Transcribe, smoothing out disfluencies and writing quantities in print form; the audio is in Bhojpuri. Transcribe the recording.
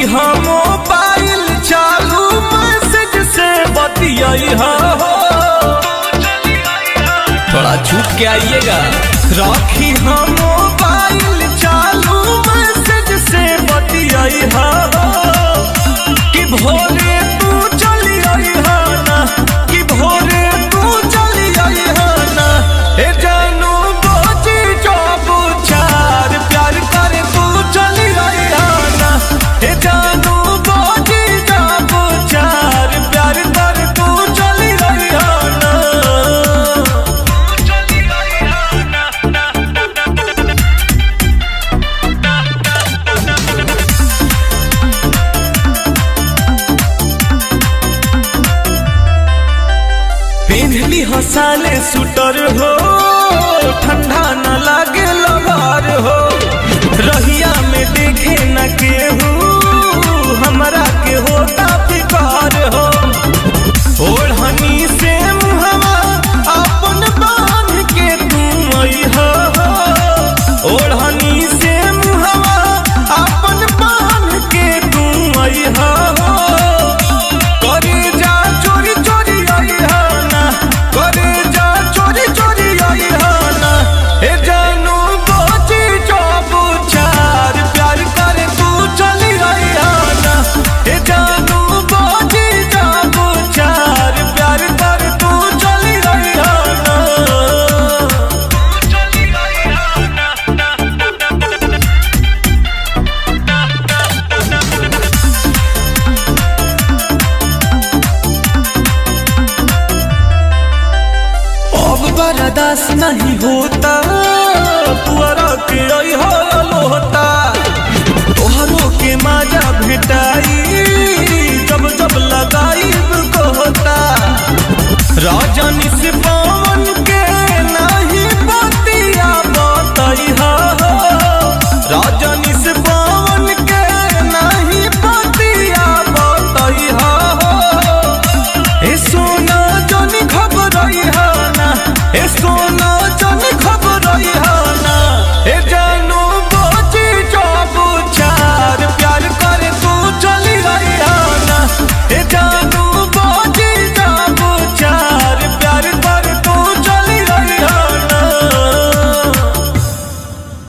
रखी हम मोबाइल चालू मैसेज से बतियाई हो, थोड़ा छूट के आइएगा। रखी हम मोबाइल चालू मैसेज से बतियाई हो कि भोरे तू चली आई हो ना, कि भोरे तू चली आई हो ना। हे जानू बोझी जब चार प्यार करे तू चली आई हो ना। हे जानू बोझी जब चार प्यार करे तू चली आई हो ना। पिन्हली हसाले सूटर हो, ठंडा न लागे लबार हो। रहिया में देखे न केहू, हमरा के होता फिकार हो। ओढ़नी से मुहवा अपन बांध के तू आई हो, ओढ़नी से मुहवा अपन बांध के तू आई हो। बर्दाश्त नहीं होता